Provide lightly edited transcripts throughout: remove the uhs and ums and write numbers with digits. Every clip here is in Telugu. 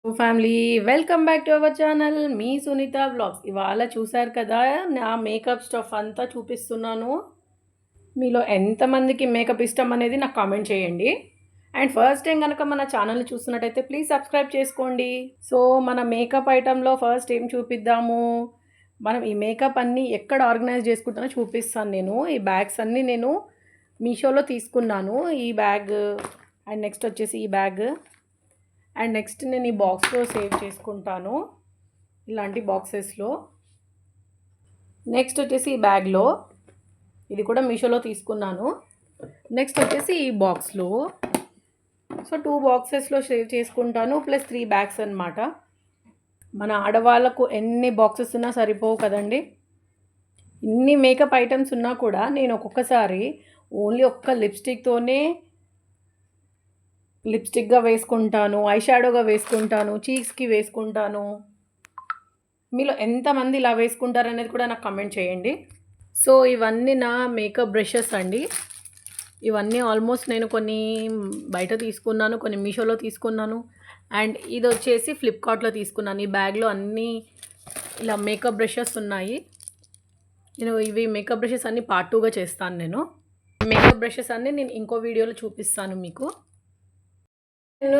Family welcome back to our channel మీ సునీత వ్లాగ్స్. ఇవాళ చూశారు కదా, నా మేకప్ స్టఫ్ అంతా చూపిస్తున్నాను. మీలో ఎంతమందికి మేకప్ ఇష్టం అనేది నాకు కామెంట్ చేయండి. అండ్ ఫస్ట్ టైం కనుక మన ఛానల్ని చూస్తున్నట్టయితే ప్లీజ్ సబ్స్క్రైబ్ చేసుకోండి. సో మన మేకప్ ఐటెంలో ఫస్ట్ ఏం చూపిద్దాము, మనం ఈ మేకప్ అన్నీ ఎక్కడ ఆర్గనైజ్ చేసుకుంటానో చూపిస్తాను. ఈ బ్యాగ్స్ అన్నీ నేను మీషోలో తీసుకున్నాను. ఈ బ్యాగ్ అండ్ నెక్స్ట్ వచ్చేసి ఈ బ్యాగ్ అండ్ నెక్స్ట్ నేను ఈ బాక్స్లో సేవ్ చేసుకుంటాను, ఇలాంటి బాక్సెస్లో. నెక్స్ట్ వచ్చేసి ఈ బ్యాగ్లో, ఇది కూడా మీషోలో తీసుకున్నాను. నెక్స్ట్ వచ్చేసి ఈ బాక్స్లో. సో 2 బాక్సెస్లో సేవ్ చేసుకుంటాను, ప్లస్ 3 బ్యాగ్స్ అనమాట. మన ఆడవాళ్ళకు ఎన్ని బాక్సెస్ ఉన్నా సరిపోవు కదండి. ఇన్ని మేకప్ ఐటమ్స్ ఉన్నా కూడా నేను ఒక్కొక్కసారి ఓన్లీ ఒక్క లిప్స్టిక్గా వేసుకుంటాను, ఐ షాడోగా వేసుకుంటాను, చీక్స్కి వేసుకుంటాను. మీలో ఎంతమంది ఇలా వేసుకుంటారు అనేది కూడా నాకు కమెంట్ చేయండి. సో ఇవన్నీ నా మేకప్ బ్రషెస్ అండి. ఇవన్నీ ఆల్మోస్ట్ నేను కొన్ని బయట తీసుకున్నాను, కొన్ని మీషోలో తీసుకున్నాను, అండ్ ఇది వచ్చేసి ఫ్లిప్కార్ట్లో తీసుకున్నాను. ఈ బ్యాగ్లో అన్నీ ఇలా మేకప్ బ్రషెస్ ఉన్నాయి. ఇవి మేకప్ బ్రషెస్ అన్నీ పార్ట్ 2గా చేస్తాను. మేకప్ బ్రషెస్ అన్నీ నేను ఇంకో వీడియోలో చూపిస్తాను మీకు.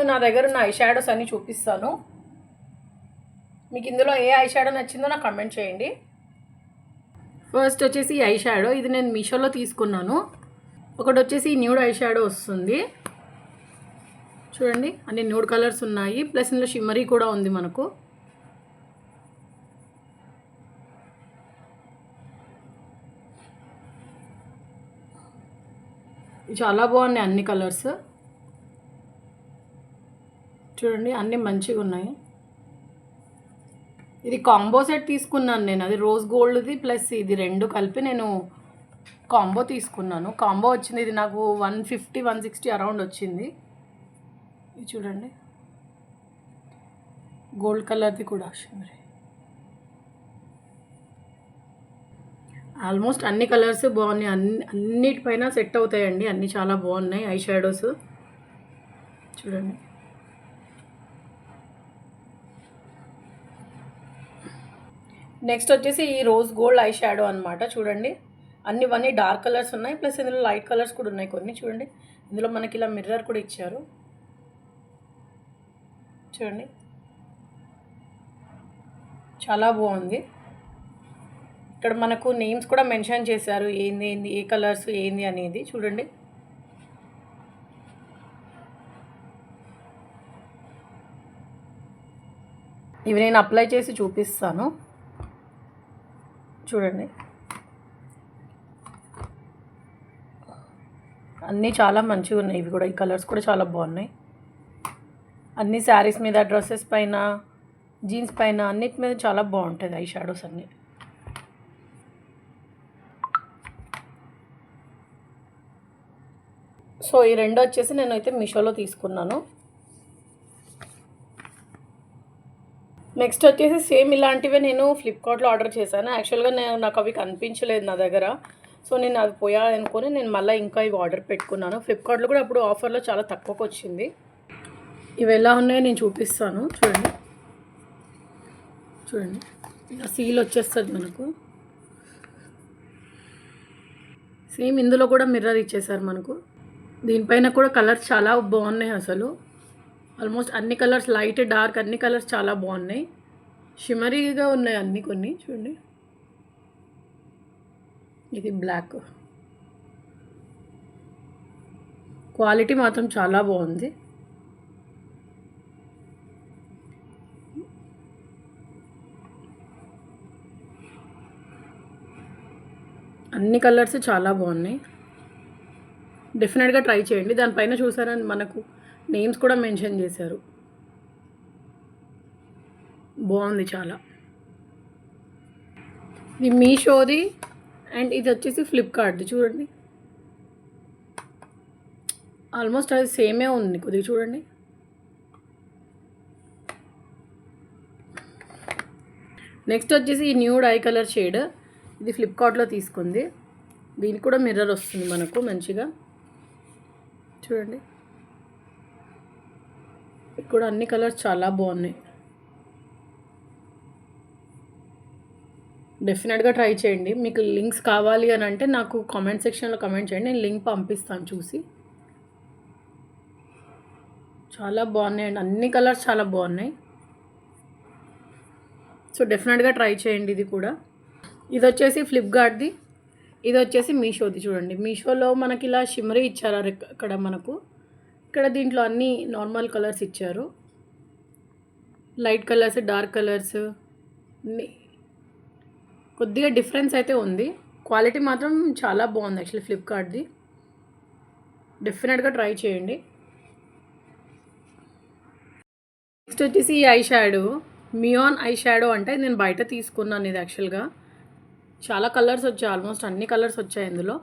నా దగ్గర ఉన్న ఐ షాడోస్ అన్నీ చూపిస్తాను. మీకు ఇందులో ఏ ఐ షాడో నచ్చిందో నాకు కమెంట్ చేయండి. ఫస్ట్ వచ్చేసి ఐ షాడో, ఇది నేను మీషోలో తీసుకున్నాను. ఒకటి వచ్చేసి న్యూడ్ ఐ షాడో వస్తుంది చూడండి, అన్ని న్యూడ్ కలర్స్ ఉన్నాయి, ప్లస్ ఇందులో షిమ్మరీ కూడా ఉంది మనకు. చాలా బాగున్నాయి అన్ని కలర్స్ చూడండి, అన్నీ మంచిగా ఉన్నాయి. ఇది కాంబో సెట్ తీసుకున్నాను నేను, అది రోజ్ గోల్డ్ది ప్లస్ ఇది రెండు కలిపి నేను కాంబో తీసుకున్నాను. కాంబో వచ్చింది, ఇది నాకు 150-160 అరౌండ్ వచ్చింది. ఇది చూడండి, గోల్డ్ కలర్ది కూడా. ఆల్మోస్ట్ అన్ని కలర్స్ బాగున్నాయి, అన్నిటిపైన సెట్ అవుతాయండి, అన్నీ చాలా బాగున్నాయి ఐ షాడోస్ చూడండి. నెక్స్ట్ వచ్చేసి ఈ రోజ్ గోల్డ్ ఐ షాడో అనమాట. చూడండి, అన్నీ డార్క్ కలర్స్ ఉన్నాయి, ప్లస్ ఇందులో లైట్ కలర్స్ కూడా ఉన్నాయి కొన్ని. చూడండి, ఇందులో మనకి ఇలా మిర్రర్ కూడా ఇచ్చారు చూడండి, చాలా బాగుంది. ఇక్కడ మనకు నేమ్స్ కూడా మెన్షన్ చేశారు, ఏంది ఏ కలర్స్ ఏంది అనేది చూడండి. ఇవి నేను అప్లై చేసి చూపిస్తాను చూడండి. అన్నీ చాలా మంచిగా ఉన్నాయి, ఇవి కూడా, ఈ కలర్స్ కూడా చాలా బాగున్నాయి. అన్ని శారీస్ మీద, డ్రెస్సెస్ పైన, జీన్స్ పైన, అన్నిటి మీద చాలా బాగుంటుంది ఐ షాడోస్ అన్నీ. సో ఈ రెండు వచ్చేసి నేనైతే మీషోలో తీసుకున్నాను. నెక్స్ట్ వచ్చేసి సేమ్ ఇలాంటివే నేను ఫ్లిప్కార్ట్లో ఆర్డర్ చేశాను. యాక్చువల్గా నాకు అవి కనిపించలేదు నా దగ్గర, సో నేను అది పోయాలనుకొని నేను మళ్ళీ ఇంకా ఇవి ఆర్డర్ పెట్టుకున్నాను. ఫ్లిప్కార్ట్లో కూడా అప్పుడు ఆఫర్లో చాలా తక్కువకి వచ్చింది. ఇవి ఎలా ఉన్నాయో నేను చూపిస్తాను చూడండి. చూడండి, ఇలా సీల్ వచ్చేస్తుంది మనకు. సేమ్ ఇందులో కూడా మిర్రర్ ఇచ్చేసారు మనకు. దీనిపైన కూడా కలర్స్ చాలా బాగున్నాయి అసలు. ఆల్మోస్ట్ అన్ని కలర్స్, లైట్ డార్క్ అన్ని కలర్స్ చాలా బాగున్నాయి, షిమరీగా ఉన్నాయి అన్నీ కొన్ని. చూడండి, ఇది బ్లాక్, క్వాలిటీ మాత్రం చాలా బాగుంది. అన్ని కలర్స్ చాలా బాగున్నాయి, డెఫినెట్గా ట్రై చేయండి. దానిపైన చూసారని మనకు నేమ్స్ కూడా మెన్షన్ చేశారు, బాగుంది చాలా. ఇది మీషోది అండ్ ఇది వచ్చేసి ఫ్లిప్కార్ట్ది. చూడండి, ఆల్మోస్ట్ అది సేమే ఉంది కొద్దిగా చూడండి. నెక్స్ట్ వచ్చేసి ఈ న్యూడ్ ఐ కలర్ షేడ్, ఇది ఫ్లిప్కార్ట్లో తీసుకుంది. దీనికి కూడా మిర్రర్ వస్తుంది మనకు మంచిగా చూడండి. కూడా అన్ని కలర్స్ చాలా బాగున్నాయి. డెఫినెట్గా ట్రై చేయండి. మీకు లింక్స్ కావాలి అని అంటే నాకు కామెంట్ సెక్షన్లో కామెంట్ చేయండి, నేను లింక్ పంపిస్తాను చూసి. చాలా బాగున్నాయండి, అన్ని కలర్స్ చాలా బాగున్నాయి. సో డెఫినెట్గా ట్రై చేయండి ఇది కూడా. ఇది వచ్చేసి ఫ్లిప్కార్ట్ది, ఇది వచ్చేసి మీషోది. చూడండి, మీషోలో మనకి ఇలా షిమ్మరీ ఇచ్చారు ఇక్కడ మనకు. ఇక్కడ దీంట్లో అన్ని నార్మల్ కలర్స్ ఇచ్చారు, లైట్ కలర్స్, డార్క్ కలర్స్ అన్ని. కొద్దిగా డిఫరెన్స్ అయితే ఉంది, క్వాలిటీ మాత్రం చాలా బాగుంది యాక్చువల్లీ ఫ్లిప్కార్ట్ది. డెఫినెట్గా ట్రై చేయండి. నెక్స్ట్ వచ్చేసి ఈ ఐ షాడో, మియాన్ ఐ షాడో అంటే నేను బయట తీసుకున్నాను ఇది యాక్చువల్గా. చాలా కలర్స్ వచ్చాయి, ఆల్మోస్ట్ అన్ని కలర్స్ వచ్చాయి ఇందులో.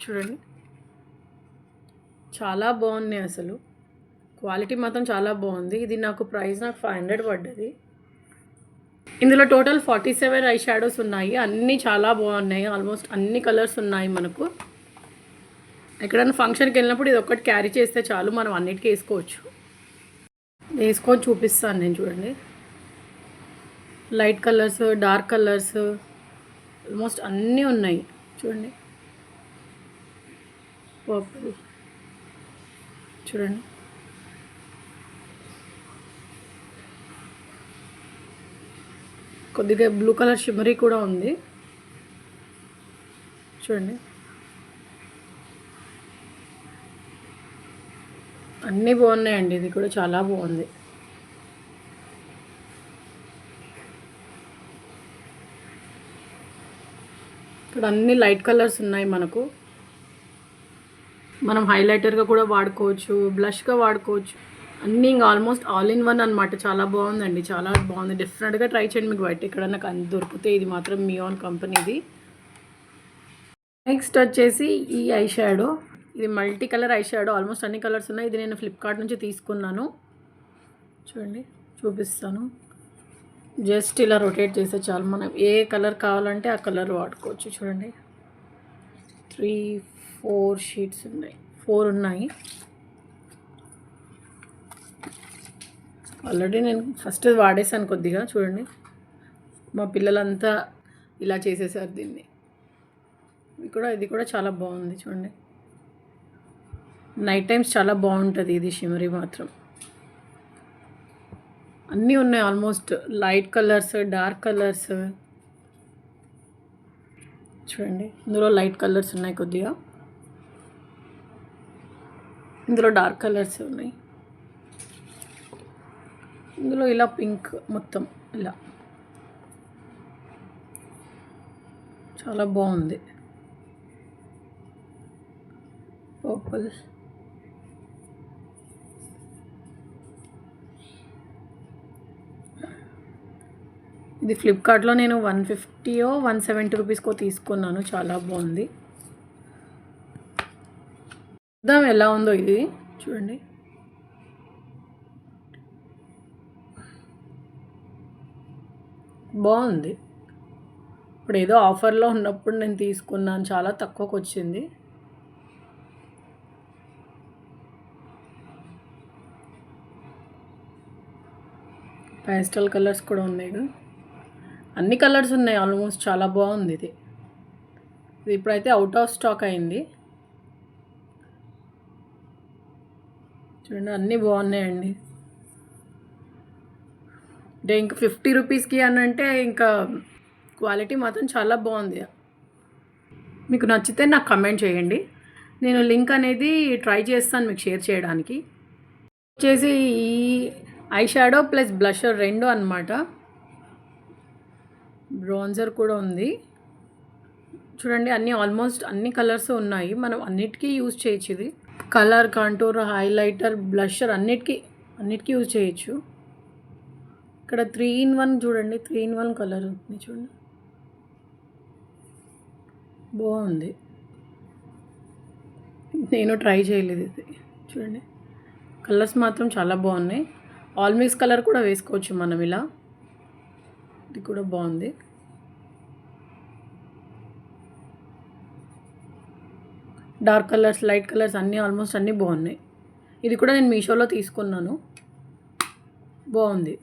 చూడండి, చాలా బాగున్నాయి అసలు, క్వాలిటీ మాత్రం చాలా బాగుంది. ఇది నాకు 500 పడ్డది. ఇందులో టోటల్ 47 ఐ షాడోస్ ఉన్నాయి, అన్నీ చాలా బాగున్నాయి, ఆల్మోస్ట్ అన్ని కలర్స్ ఉన్నాయి మనకు. ఎక్కడైనా ఫంక్షన్కి వెళ్ళినప్పుడు ఇది ఒక్కటి క్యారీ చేస్తే చాలు, మనం అన్నిటికీ వేసుకోవచ్చు. వేసుకొని చూపిస్తాను నేను. చూడండి, light colours, dark colours almost అన్నీ ఉన్నాయి. చూడండి, పర్పుల్ చూడండి, కొద్దిగా బ్లూ కలర్ షిమ్మరీ కూడా ఉంది. చూడండి, అన్నీ బాగున్నాయండి, ఇది కూడా చాలా బాగుంది. ఇక్కడ అన్ని లైట్ కలర్స్ ఉన్నాయి మనకు. మనం హైలైటర్గా కూడా వాడుకోవచ్చు, బ్లష్గా వాడుకోవచ్చు, అన్నీ ఇంకా ఆల్మోస్ట్ ఆల్ ఇన్ వన్ అనమాట. చాలా బాగుందండి, చాలా బాగుంది. డెఫినెట్గా ట్రై చేయండి, మీకు బయట ఎక్కడన్నా దొరికితే. ఇది మాత్రం మియాన్ కంపెనీది. నెక్స్ట్ వచ్చేసి ఈ ఐ షాడో, ఇది multi colour eye shadow, almost అన్ని కలర్స్ ఉన్నాయి. ఇది నేను ఫ్లిప్కార్ట్ నుంచి తీసుకున్నాను. చూడండి, చూపిస్తాను. జస్ట్ ఇలా రొటేట్ చేస్తే చాలు, మనం ఏ కలర్ కావాలంటే ఆ కలర్ వాడుకోవచ్చు. చూడండి, 3-4 షీట్స్ ఉన్నాయి, 4 ఉన్నాయి. ఆల్రెడీ నేను ఫస్ట్ వాడేసాను కొద్దిగా. చూడండి, మా పిల్లలంతా ఇలా చేసేసారు దీన్ని. ఇది కూడా చాలా బాగుంది. చూడండి, నైట్ టైమ్స్ చాలా బాగుంటుంది ఇది షిమరీ మాత్రం. అన్నీ ఉన్నాయి, almost light colours, dark colours. చూడండి, ఇందులో లైట్ కలర్స్ ఉన్నాయి కొద్దిగా, ఇందులో డార్క్ కలర్స్ ఉన్నాయి. ఇందులో ఇలా పింక్ మొత్తం ఇలా చాలా బాగుంది. పర్పుల్, ఇది ఫ్లిప్కార్ట్లో నేను 150-170 రూపీస్కో తీసుకున్నాను. చాలా బాగుంది. చూద్దాం ఎలా ఉందో ఇది. చూడండి, బాగుంది. ఇప్పుడు ఏదో ఆఫర్లో ఉన్నప్పుడు నేను తీసుకున్నాను, చాలా తక్కువకి వచ్చింది. పేస్టల్ కలర్స్ కూడా ఉన్నాయి, అన్ని కలర్స్ ఉన్నాయి ఆల్మోస్ట్. చాలా బాగుంది ఇది. ఇప్పుడైతే అవుట్ ఆఫ్ స్టాక్ అయింది. చూడండి, అన్నీ బాగున్నాయండి. అంటే ఇంకా 50 రూపీస్కి అని అంటే ఇంకా క్వాలిటీ మాత్రం చాలా బాగుంది. మీకు నచ్చితే నాకు కమెంట్ చేయండి, నేను లింక్ అనేది ట్రై చేస్తాను మీకు షేర్ చేయడానికి. వచ్చేసి ఈ ఐ షాడో ప్లస్ బ్లషర్ 2 అనమాట. బ్రాన్జర్ కూడా ఉంది. చూడండి, అన్నీ ఆల్మోస్ట్ అన్ని కలర్స్ ఉన్నాయి, మనం అన్నిటికీ యూజ్ చేయొచ్చు. ఇది కలర్, కాంటూర్, హైలైటర్, బ్లషర్ అన్నిటికీ యూజ్ చేయొచ్చు. ఇక్కడ 3-in-1 చూడండి, 3-in-1 కలర్ ఉంది. చూడండి, బాగుంది. నేను ట్రై చేయలేదు ఇది. చూడండి, కలర్స్ మాత్రం చాలా బాగున్నాయి. ఆల్ మిక్స్ కలర్ కూడా వేసుకోవచ్చు మనం ఇలా. ఇది కూడా బాగుంది. డార్క్ కలర్స్, లైట్ కలర్స్ అన్నీ ఆల్మోస్ట్ అన్నీ బాగున్నాయి. ఇది కూడా నేను మీషోలో తీసుకున్నాను, బాగుంది.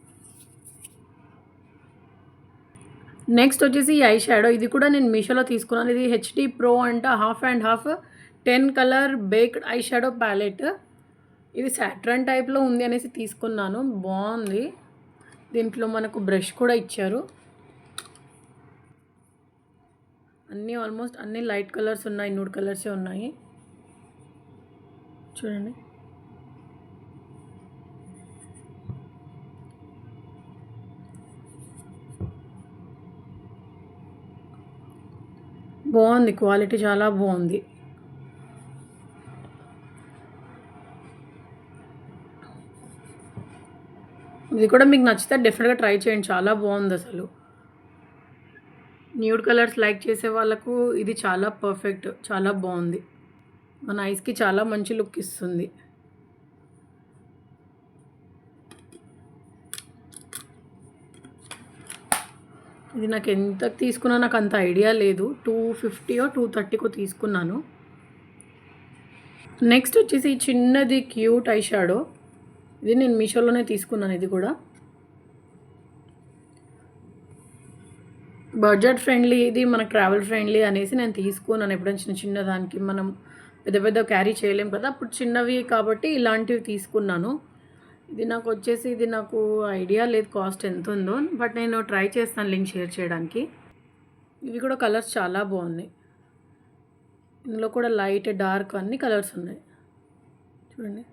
నెక్స్ట్ వచ్చేసి ఈ ఐ షాడో, ఇది కూడా నేను మీషోలో తీసుకున్నాను. ఇది హెచ్డి ప్రో అంట, half and half 10 colour baked eye shadow palette. ఇది సాట్రన్ టైప్లో ఉంది అనేసి తీసుకున్నాను, బాగుంది. దీంట్లో మనకు బ్రష్ కూడా ఇచ్చారు. అన్నీ ఆల్మోస్ట్ అన్ని లైట్ కలర్స్ ఉన్నాయి, న్యూడ్ కలర్సే ఉన్నాయి చూడండి. బాగుంది, క్వాలిటీ చాలా బాగుంది. ఇది కూడా మీకు నచ్చితే డెఫినెట్గా ట్రై చేయండి, చాలా బాగుంది అసలు. న్యూడ్ కలర్స్ లైక్ చేసే వాళ్ళకు ఇది చాలా పర్ఫెక్ట్, చాలా బాగుంది. మన ఐస్కి చాలా మంచి లుక్ ఇస్తుంది. ఇది నాకు ఎంత తీసుకున్నా నాకు అంత ఐడియా లేదు, 250 230 తీసుకున్నాను. నెక్స్ట్ వచ్చేసి ఈ చిన్నది క్యూట్ ఐ షాడో, ఇది నేను మీషోలోనే తీసుకున్నాను. ఇది కూడా బడ్జెట్ ఫ్రెండ్లీ, ఇది మనకు ట్రావెల్ ఫ్రెండ్లీ అనేసి నేను తీసుకున్నాను. ఎప్పుడైనా చిన్న చిన్న దానికి మనం పెద్ద పెద్ద క్యారీ చేయలేం కదా, అప్పుడు చిన్నవి కాబట్టి ఇలాంటివి తీసుకున్నాను. ఇది నాకు వచ్చేసి, ఇది నాకు ఐడియా లేదు కాస్ట్ ఎంత ఉందో, బట్ నేను ట్రై చేస్తాను లింక్ షేర్ చేయడానికి. ఇవి కూడా కలర్స్ చాలా బాగున్నాయి. ఇందులో కూడా లైట్ డార్క్ అన్ని కలర్స్ ఉన్నాయి చూడండి.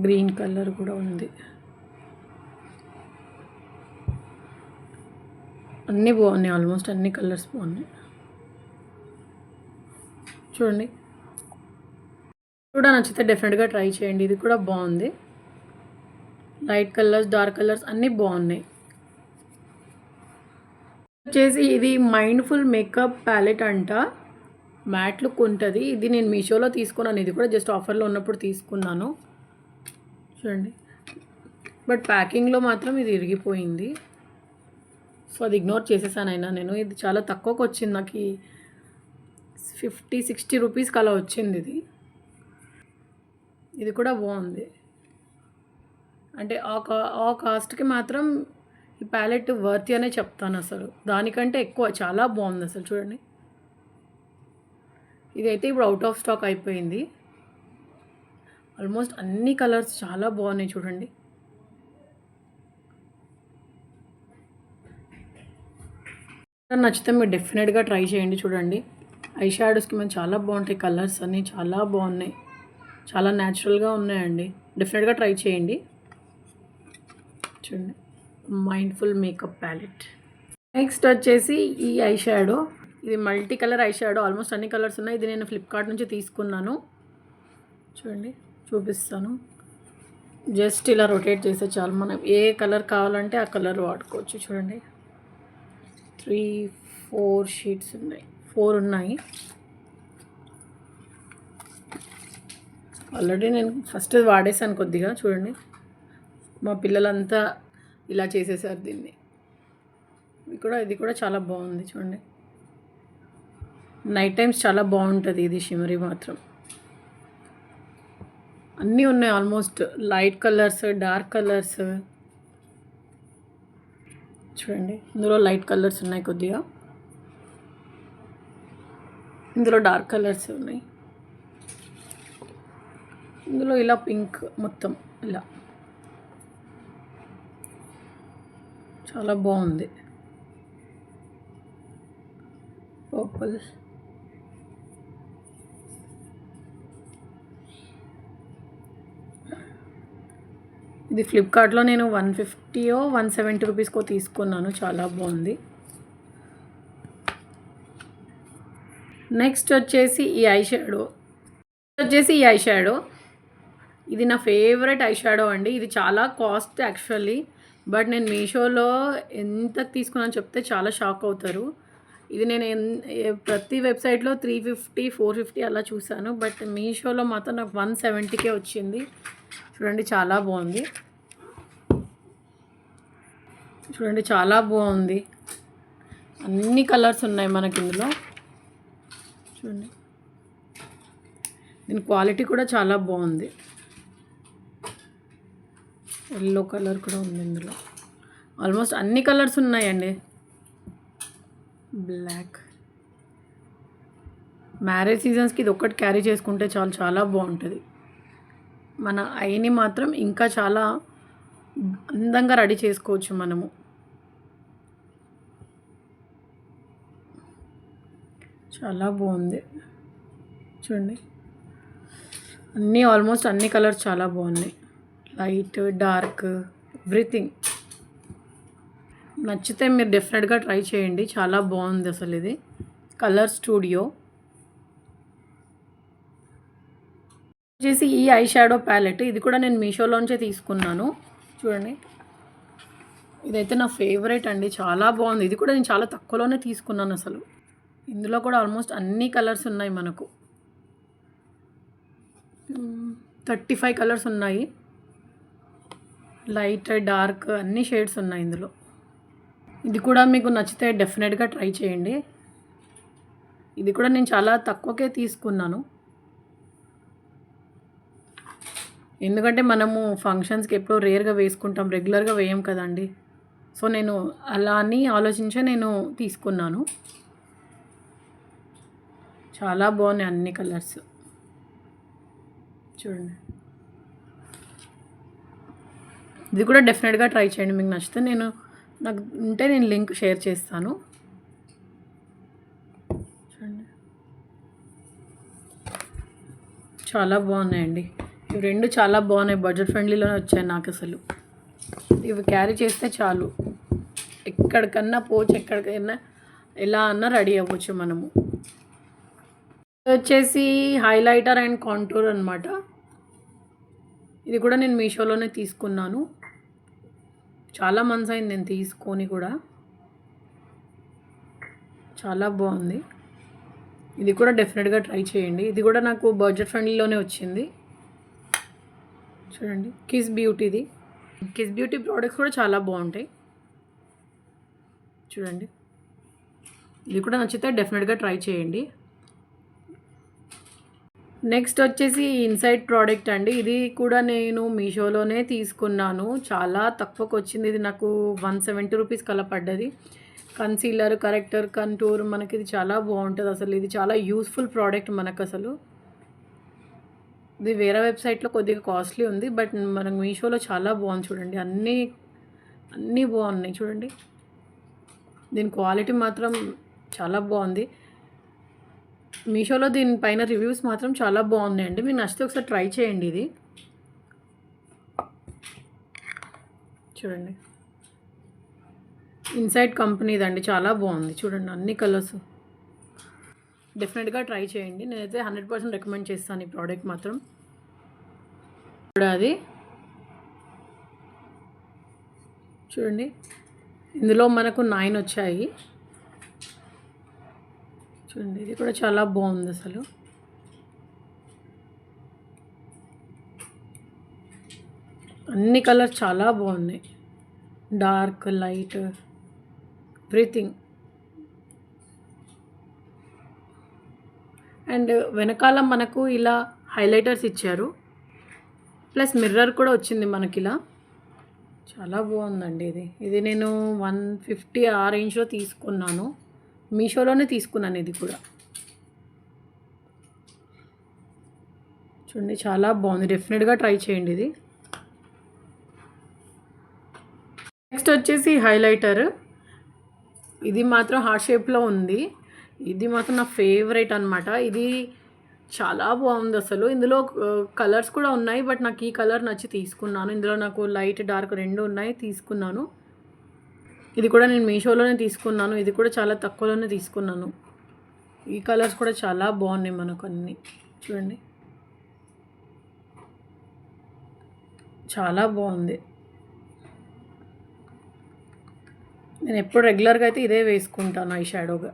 గ్రీన్ కలర్ కూడా ఉంది. అన్నీ బాగున్నాయి, ఆల్మోస్ట్ అన్ని కలర్స్ బాగున్నాయి చూడండి. కూడా నచ్చితే డెఫినెట్గా ట్రై చేయండి. ఇది కూడా బాగుంది, లైట్ కలర్స్ డార్క్ కలర్స్ అన్నీ బాగున్నాయి. వచ్చేసి ఇది మైండ్ఫుల్ మేకప్ ప్యాలెట్ అంట, మ్యాట్ లుక్ ఉంటుంది. ఇది నేను మీషోలో తీసుకున్నాను, ఇది కూడా జస్ట్ ఆఫర్లో ఉన్నప్పుడు తీసుకున్నాను చూడండి. బట్ ప్యాకింగ్లో మాత్రం ఇది ఇరిగిపోయింది, సో అది ఇగ్నోర్ చేసేసాను. అయినా నేను ఇది చాలా తక్కువకి వచ్చింది, నాకు 50-60 రూపీస్కి అలా వచ్చింది. ఇది కూడా బాగుంది, అంటే ఆ కాస్ట్కి మాత్రం ఈ ప్యాలెట్ వర్తీ అనే చెప్తాను. అసలు దానికంటే ఎక్కువ, చాలా బాగుంది అసలు చూడండి. ఇదైతే ఇప్పుడు అవుట్ ఆఫ్ స్టాక్ అయిపోయింది. ఆల్మోస్ట్ అన్ని కలర్స్ చాలా బాగున్నాయి చూడండి. నచ్చితే మీరు డెఫినెట్గా ట్రై చేయండి చూడండి. ఐ షాడోస్కి మేము చాలా బాగుంటాయి, కలర్స్ అన్నీ చాలా బాగున్నాయి, చాలా న్యాచురల్గా ఉన్నాయండి. డెఫినెట్గా ట్రై చేయండి చూడండి. Mindful makeup palette. నెక్స్ట్ వచ్చేసి ఈ ఐ షాడో, ఇది multi colour eye shadow, almost అన్ని కలర్స్ ఉన్నాయి. ఇది నేను ఫ్లిప్కార్ట్ నుంచి తీసుకున్నాను చూడండి, చూపిస్తాను. జస్ట్ ఇలా రొటేట్ చేస్తే చాలు, మనం ఏ కలర్ కావాలంటే ఆ కలర్ వాడుకోవచ్చు చూడండి. 3-4 షీట్స్ ఉన్నాయి, 4 ఉన్నాయి ఆల్రెడీ. నేను ఫస్ట్ వాడేసాను కొద్దిగా చూడండి. మా పిల్లలంతా ఇలా చేసేసారు దీన్ని. ఇది కూడా చాలా బాగుంది చూడండి. నైట్ టైమ్స్ చాలా బాగుంటుంది ఇది షిమరీ మాత్రం. అన్నీ ఉన్నాయి, almost light colours dark colours చూడండి. ఇందులో లైట్ కలర్స్ ఉన్నాయి కొద్దిగా, ఇందులో డార్క్ కలర్స్ ఉన్నాయి. ఇందులో ఇలా పింక్ మొత్తం ఇలా చాలా బాగుంది. పర్పుల్, ఇది ఫ్లిప్కార్ట్లో నేను 150-170 రూపీస్కో తీసుకున్నాను, చాలా బాగుంది. నెక్స్ట్ వచ్చేసి ఈ ఐ షాడో, ఇది నా ఫేవరెట్ ఐ షాడో అండి. ఇది చాలా కాస్ట్ యాక్చువల్లీ, బట్ నేను మీషోలో ఎంత తీసుకున్నాను చెప్తే చాలా షాక్ అవుతారు. ఇది నేను ప్రతి వెబ్సైట్లో 350-450 అలా చూసాను, బట్ మీషోలో మాత్రం నాకు 170కే వచ్చింది చూడండి. చాలా బాగుంది చూడండి, చాలా బాగుంది. అన్ని కలర్స్ ఉన్నాయి మనకి ఇందులో చూడండి. దీని క్వాలిటీ కూడా చాలా బాగుంది. ఎల్లో కలర్ కూడా ఉంది ఇందులో. ఆల్మోస్ట్ అన్ని కలర్స్ ఉన్నాయండి. బ్లాక్. మ్యారేజ్ సీజన్స్కి ఇది ఒక్కటి క్యారీ చేసుకుంటే చాలు, చాలా బాగుంటుంది. మన ఐని మాత్రం ఇంకా చాలా అందంగా రెడీ చేసుకోవచ్చు మనము. చాలా బాగుంది చూడండి. అన్నీ ఆల్మోస్ట్ అన్ని కలర్స్ చాలా బాగున్నాయి. Light, dark, everything. నచ్చితే మీరు డెఫినెట్గా ట్రై చేయండి. చాలా బాగుంది అసలు ఇది. కలర్ స్టూడియో వచ్చేసి ఈ ఐ షాడో ప్యాలెట్. ఇది కూడా నేను మీషోలోంచే తీసుకున్నాను. చూడండి, ఇదైతే నా ఫేవరెట్ అండి. చాలా బాగుంది. ఇది కూడా నేను చాలా తక్కువలోనే తీసుకున్నాను అసలు. ఇందులో కూడా ఆల్మోస్ట్ అన్ని కలర్స్ ఉన్నాయి మనకు. 35 కలర్స్ ఉన్నాయి. లైట్, డార్క్ అన్ని షేడ్స్ ఉన్నాయి ఇందులో. ఇది కూడా మీకు నచ్చితే డెఫినెట్గా ట్రై చేయండి. ఇది కూడా నేను చాలా తక్కువకే తీసుకున్నాను. ఎందుకంటే మనము ఫంక్షన్స్కి ఎప్పుడో రేర్గా వేసుకుంటాం, రెగ్యులర్గా వేయం కదండి. సో నేను అలా అని ఆలోచించే నేను తీసుకున్నాను. చాలా బాగున్నాయి అన్ని కలర్స్. చూడండి, ఇది కూడా డెఫినెట్గా ట్రై చేయండి. మీకు నచ్చితే నాకు ఉంటే నేను లింక్ షేర్ చేస్తాను. చూడండి, చాలా బాగున్నాయండి. ఇవి రెండు చాలా బాగున్నాయి. బడ్జెట్ ఫ్రెండ్లీలోనే వచ్చాయి నాకు అసలు. ఇవి క్యారీ చేస్తే చాలు, ఎక్కడికన్నా పోవచ్చు, ఎక్కడికైనా ఎలా అన్నా రెడీ అవ్వచ్చు మనము. వచ్చేసి హైలైటర్ అండ్ కాంటూర్ అనమాట. ఇది కూడా నేను మీషోలోనే తీసుకున్నాను. చాలా మంత్స్ అయింది నేను తీసుకొని కూడా. చాలా బాగుంది. ఇది కూడా డెఫినెట్గా ట్రై చేయండి. ఇది కూడా నాకు బడ్జెట్ ఫ్రెండ్లీలోనే వచ్చింది. చూడండి, కిస్ బ్యూటీది. కిస్ బ్యూటీ ప్రోడక్ట్స్ కూడా చాలా బాగుంటాయి. చూడండి, ఇది కూడా నచ్చితే డెఫినెట్గా ట్రై చేయండి. నెక్స్ట్ వచ్చేసి ఇన్సైడ్ ప్రోడక్ట్ అండి. ఇది కూడా నేను మీషోలోనే తీసుకున్నాను. చాలా తక్కువకు వచ్చింది. ఇది నాకు 170 రూపీస్ కలా పడ్డది. కన్సీలర్, కరెక్టర్, కంటూర్ మనకి ఇది చాలా బాగుంటుంది అసలు. ఇది చాలా యూస్ఫుల్ ప్రోడక్ట్ మనకు అసలు. ఇది వేరే వెబ్సైట్లో కొద్దిగా కాస్ట్లీ ఉంది, బట్ మనకు మీషోలో చాలా బాగుంది. చూడండి, అన్నీ బాగున్నాయి. చూడండి, దీని క్వాలిటీ మాత్రం చాలా బాగుంది. మీషోలో దీనిపైన రివ్యూస్ మాత్రం చాలా బాగున్నాయండి. మీకు నచ్చితే ఒకసారి ట్రై చేయండి. ఇది చూడండి, ఇన్సైడ్ కంపెనీదండి. చాలా బాగుంది. చూడండి, అన్ని కలర్స్. డెఫినెట్గా ట్రై చేయండి. నేనైతే 100% రికమెండ్ చేస్తాను ఈ ప్రోడక్ట్ మాత్రం. కూడా అది చూడండి, ఇందులో మనకు 9 వచ్చాయి. చూడండి, ఇది కూడా చాలా బాగుంది అసలు. అన్ని కలర్స్ చాలా బాగున్నాయి. Dark, light, everything. అండ్ వెనకాల మనకు ఇలా హైలైటర్స్ ఇచ్చారు, ప్లస్ మిర్రర్ కూడా వచ్చింది మనకి ఇలా. చాలా బాగుందండి ఇది నేను 150 ఆ రేంజ్లో తీసుకున్నాను. మీషోలోనే తీసుకున్నాను ఇది కూడా. చూడండి, చాలా బాగుంది. డెఫినెట్గా ట్రై చేయండి ఇది. నెక్స్ట్ వచ్చేసి హైలైటర్. ఇది మాత్రం హార్ట్ షేప్లో ఉంది. ఇది మాత్రం నా ఫేవరెట్ అనమాట. ఇది చాలా బాగుంది అసలు. ఇందులో కలర్స్ కూడా ఉన్నాయి, బట్ నాకు ఈ కలర్ నచ్చి తీసుకున్నాను. ఇందులో నాకు లైట్, డార్క్ రెండు ఉన్నాయి, తీసుకున్నాను. ఇది కూడా నేను మీషోలోనే తీసుకున్నాను. ఇది కూడా చాలా తక్కువలోనే తీసుకున్నాను. ఈ కలర్స్ కూడా చాలా బాగున్నాయి మనకు అన్నీ. చూడండి, చాలా బాగుంది. నేను ఎప్పుడు రెగ్యులర్గా అయితే ఇదే వేసుకుంటాను ఐ షాడోగా.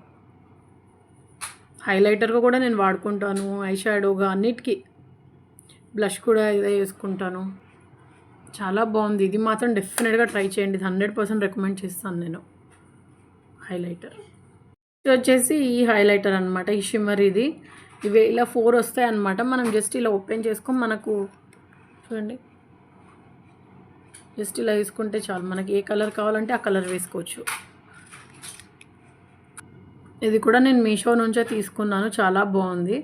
హైలైటర్గా కూడా నేను వాడుకుంటాను, ఐ షాడోగా అన్నిటికీ. బ్లష్ కూడా ఇదే వేసుకుంటాను. చాలా బాగుంది. ఇది మాత్రం డెఫినెట్గా ట్రై చేయండి. 100% రికమెండ్ చేస్తాను నేను. హైలైటర్ ఇది వచ్చేసి ఈ హైలైటర్ అనమాట. ఈ షిమ్మర్ ఇది ఇవి ఇలా 4 వస్తాయి అన్నమాట. మనం జస్ట్ ఇలా ఓపెన్ చేసుకొని మనకు చూడండి, జస్ట్ ఇలా వేసుకుంటే చాలు. మనకి ఏ కలర్ కావాలంటే ఆ కలర్ వేసుకోవచ్చు. ఇది కూడా నేను మీషో నుంచే తీసుకున్నాను, చాలా బాగుంది.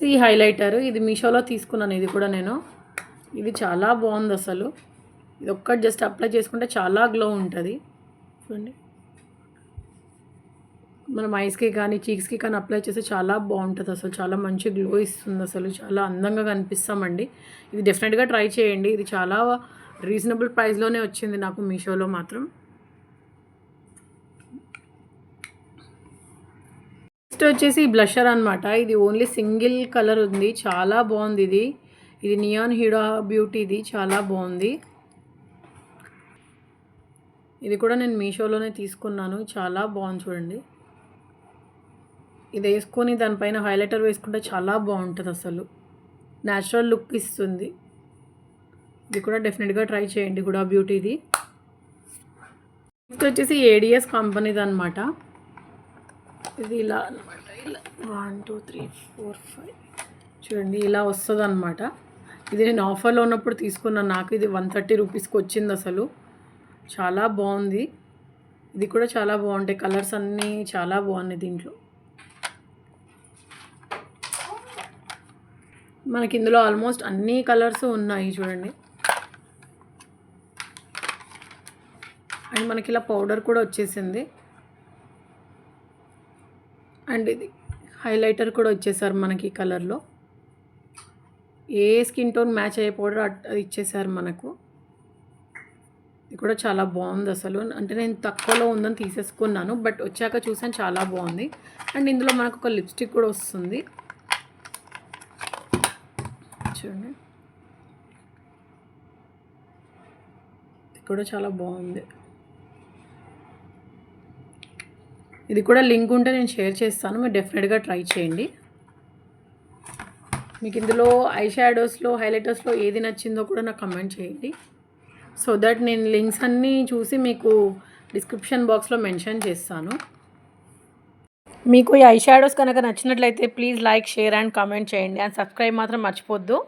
ఈ హైలైటర్ ఇది మీషోలో తీసుకున్నాను. ఇది కూడా నేను, ఇది చాలా బాగుంది అసలు. ఇది ఒక్కటి జస్ట్ అప్లై చేసుకుంటే చాలా గ్లో ఉంటుంది. చూడండి, మనం ఐస్కి కానీ చీక్స్కి కానీ అప్లై చేస్తే చాలా బాగుంటుంది అసలు. చాలా మంచి గ్లో ఇస్తుంది అసలు. చాలా అందంగా కనిపిస్తామండి. ఇది డెఫినెట్గా ట్రై చేయండి. ఇది చాలా రీజనబుల్ ప్రైస్లోనే వచ్చింది నాకు మీషోలో మాత్రం. నెక్స్ట్ వచ్చేసి బ్లషర్ అనమాట. ఇది ఓన్లీ సింగిల్ కలర్ ఉంది, చాలా బాగుంది. ఇది నియాన్ హీడా బ్యూటీది, చాలా బాగుంది. ఇది కూడా నేను మీషోలోనే తీసుకున్నాను, చాలా బాగుంది. చూడండి, ఇది వేసుకొని దానిపైన హైలైటర్ వేసుకుంటే చాలా బాగుంటుంది అసలు. న్యాచురల్ లుక్ ఇస్తుంది. ఇది కూడా డెఫినెట్గా ట్రై చేయండి, హుడా బ్యూటీది. నెక్స్ట్ వచ్చేసి ఏడిఎస్ కంపెనీది అనమాట. ఇది ఇలా అనమాట, ఇలా 1 2 3 4 5 చూడండి, ఇలా వస్తుంది అనమాట. ఇది నేను ఆఫర్లో ఉన్నప్పుడు తీసుకున్నాను. నాకు ఇది 130 రూపీస్కి వచ్చింది అసలు. చాలా బాగుంది. ఇది కూడా చాలా బాగుంటాయి. కలర్స్ అన్నీ చాలా బాగున్నాయి దీంట్లో. మనకి ఇందులో ఆల్మోస్ట్ అన్ని కలర్స్ ఉన్నాయి చూడండి. అండ్ మనకి ఇలా పౌడర్ కూడా వచ్చేసింది. అండ్ ఇది హైలైటర్ కూడా వచ్చేసారు మనకి ఈ కలర్లో. ఏ స్కిన్ టోన్ మ్యాచ్ అయ్యే పౌడర్ అది ఇచ్చేసారు మనకు. ఇది కూడా చాలా బాగుంది అసలు. అంటే నేను తక్కువలో ఉందని తీసేసుకున్నాను, బట్ వచ్చాక చూసాను చాలా బాగుంది. అండ్ ఇందులో మనకు ఒక లిప్స్టిక్ కూడా వస్తుంది చూడండి, ఇది కూడా చాలా బాగుంది. ఇది కూడా లింక్ ఉంటే నేను షేర్ చేస్తాను, మీరు డెఫినెట్గా ట్రై చేయండి. మీకు ఇందులో ఐ షాడోస్లో హైలైటర్స్లో ఏది నచ్చిందో కూడా నాకు కమెంట్ చేయండి, సో దట్ నేను లింక్స్ అన్నీ చూసి మీకు డిస్క్రిప్షన్ బాక్స్లో మెన్షన్ చేస్తాను. మీకు ఈ ఐ షాడోస్ కనుక నచ్చినట్లయితే please like, share and comment చేయండి. అండ్ సబ్స్క్రైబ్ మాత్రం మర్చిపోద్దు.